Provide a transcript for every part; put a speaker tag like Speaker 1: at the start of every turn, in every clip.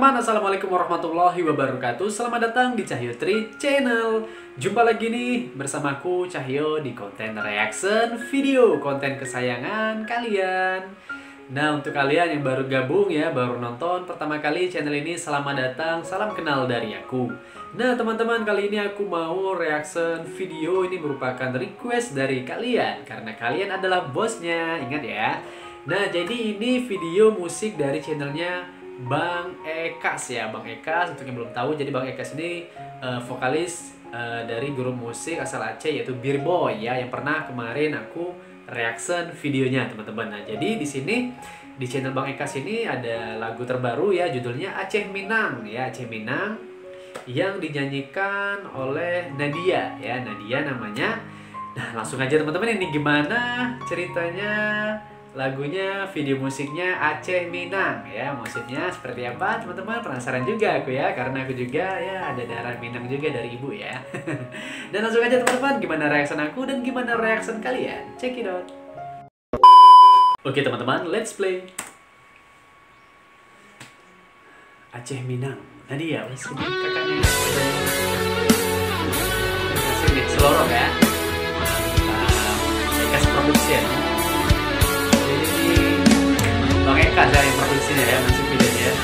Speaker 1: teman-teman, assalamualaikum warahmatullahi wabarakatuh. Selamat datang di Cahyo Tri Channel. Jumpa lagi nih bersamaku Cahyo di konten reaction video, konten kesayangan kalian. Nah, untuk kalian yang baru gabung ya, baru nonton pertama kali channel ini, selamat datang, salam kenal dari aku. Nah teman-teman, kali ini aku mau reaction video. Ini merupakan request dari kalian karena kalian adalah bosnya, ingat ya. Nah, jadi ini video musik dari channelnya Bang Ekas ya, Bang Ekas. Untuk yang belum tahu, jadi Bang Ekas ini vokalis dari grup musik asal Aceh yaitu Beer Boy ya, yang pernah kemarin aku reaction videonya teman-teman. Nah, jadi di sini di channel Bang Ekas ini ada lagu terbaru ya, judulnya Aceh Minang ya, Aceh Minang, yang dinyanyikan oleh Nadia ya, Nadia namanya. Nah, langsung aja teman-teman, ini gimana ceritanya lagunya, video musiknya Aceh Minang ya, musiknya seperti apa teman-teman, penasaran juga aku ya, karena aku juga ya ada darah Minang juga dari ibu ya. Dan langsung aja teman-teman, gimana reaction aku dan gimana reaction kalian, check it out. Oke teman-teman, let's play. Aceh Minang, Nadia, masih kakaknya masih selorong ya. Ekas Production. Bang Ekas ya yang produksinya ya, masih videonya ya.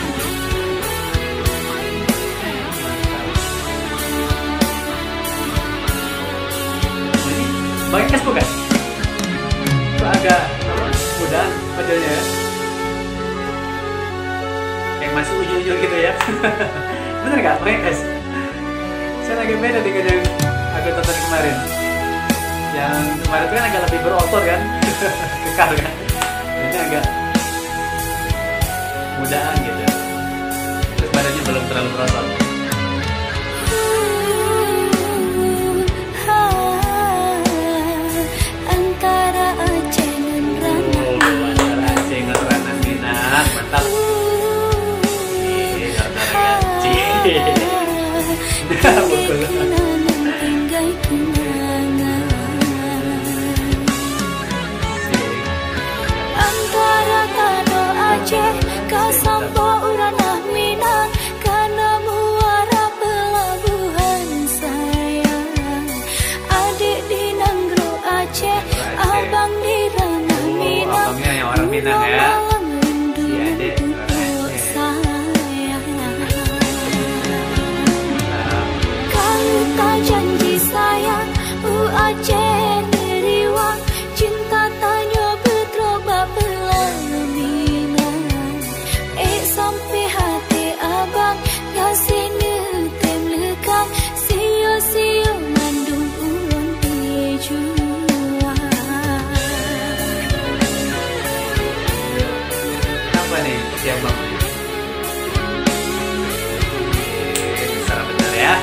Speaker 1: Ini Bang Ekas bukan? Kok agak mudah modelnya ya? Kayak masih ujung-ujung gitu ya. Bener gak Bang Ekas? Saya agak beda dengan yang aku tonton kemarin. Yang kemarin itu kan agak lebih berotot kan? Kekar kan? Ini agak mudaan gitu, terus badannya belum terlalu berotot.
Speaker 2: Antara Aceh dan
Speaker 1: Ranah Minang, mantap. Ini antara Aceh.
Speaker 2: Antara Kado Aceh Kasampo Uranah Minang, karena muara pelabuhan sayang. Adik di Nanggro Aceh, abang di Ranah Minang.
Speaker 1: Abangnya yang orang Minang ya. Si adik
Speaker 2: sayang. Kalau tak janji sayang, Aceh neriwang, cinta tanya betroba pelaminan. Sampai hati abang ngasih netem lekang, sio-sio mandung ulun dijual.
Speaker 1: Apa nih si abang? Salah benar ya.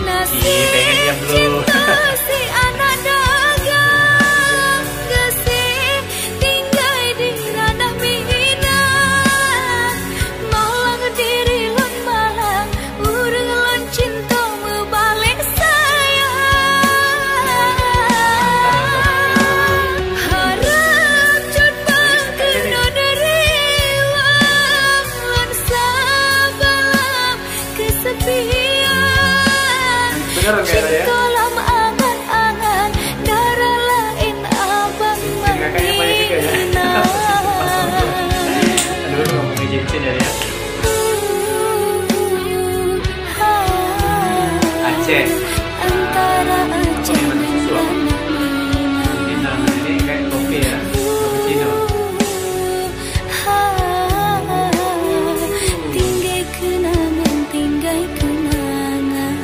Speaker 2: Nasi
Speaker 1: pengen diam dulu.
Speaker 2: si anak dagang, ngasih tinggal di Ranah Minang. Malang diri lun malang, urang lun cinta membalik sayang. Harap coba kena deriwang, lun sabalam kesepian.
Speaker 1: Bener nggak ya?
Speaker 2: Kolam angan-angan, darah lain abang
Speaker 1: Kakaknya banyak juga ya. Aduh, ngomong izin ya. Aceh.
Speaker 2: Antara Aceh dan
Speaker 1: Minang ini kayak kopi ya, cappuccino.
Speaker 2: tinggal kenangan, tinggal kenangan.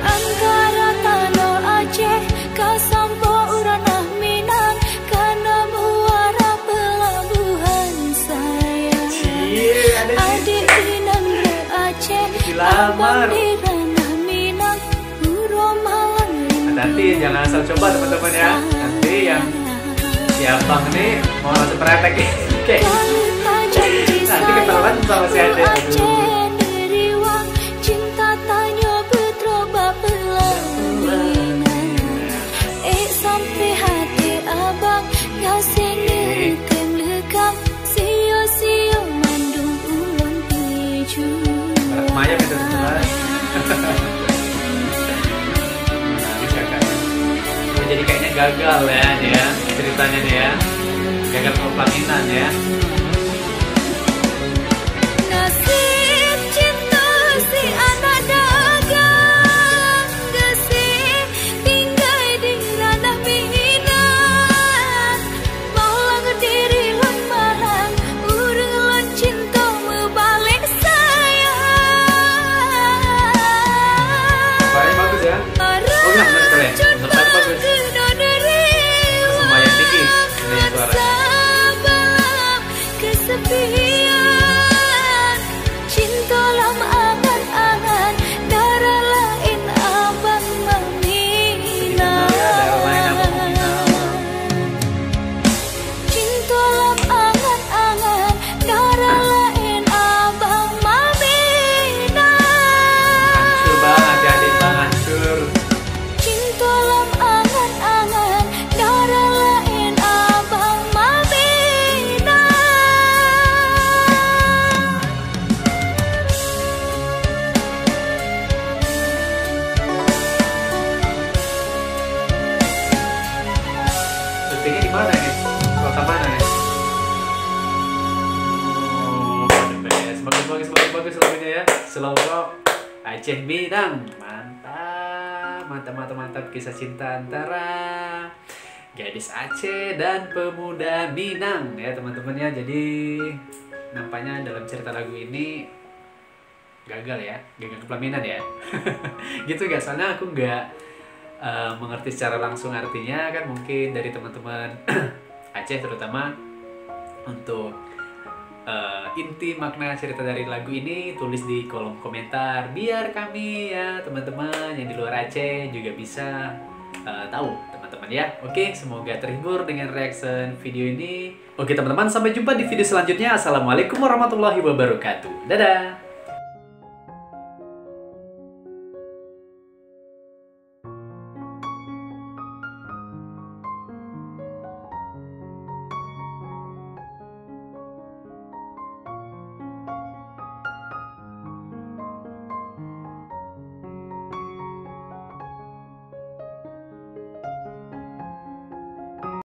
Speaker 2: Antara tanah Aceh Kasampo Uranah Minang, karena muara pelabuhan sayang. Adik di Nanggro Aceh, abang di Ranah Minang, Uro Malang.
Speaker 1: Nanti jangan asal coba teman-teman ya. Nanti yang si abang nih mau langsung praktek kayak nanti ketahuan sama si adik.
Speaker 2: Cinta tanya betroba pelaminan. Sampai hati abang ngasih
Speaker 1: Maya minta teman. Nangis kakaknya. Oh, jadi kayaknya gagal ya dia ceritanya nih ya. Gagal kepelaminan ya.
Speaker 2: Nasib cinta si anak dagang gesih tinggal di ranah minat maulah diri lemaran urang lan cinta mebalik sayang.
Speaker 1: Suaranya bagus ya. Oh enggak, benar keren. Menurut saya bagus. Lumayan tinggi ini suaranya.
Speaker 2: Kesepian cinta lama angan-angan darah lain abang meminang. Cinta lama angan-angan darah lain abang meminang.
Speaker 1: Hancur banget ya, adik bang hancur.
Speaker 2: Cinta lama angan-angan darah lain abang meminang.
Speaker 1: Syutingnya di mana nih? Kota mana nih? Oh, the best. Bagus lagunya ya. Slow rock Aceh Minang. Mantap kisah cinta antara gadis Aceh dan pemuda Minang ya teman-teman ya. Jadi nampaknya dalam cerita lagu ini gagal kepelaminan ya. Gitu gak? Soalnya aku nggak mengerti secara langsung artinya kan, mungkin dari teman-teman Aceh terutama untuk inti makna cerita dari lagu ini tulis di kolom komentar biar kami ya teman-teman yang di luar Aceh juga bisa tahu teman-teman ya. Oke, semoga terhibur dengan reaction video ini. Oke teman-teman, sampai jumpa di video selanjutnya. Assalamualaikum warahmatullahi wabarakatuh. Dadah.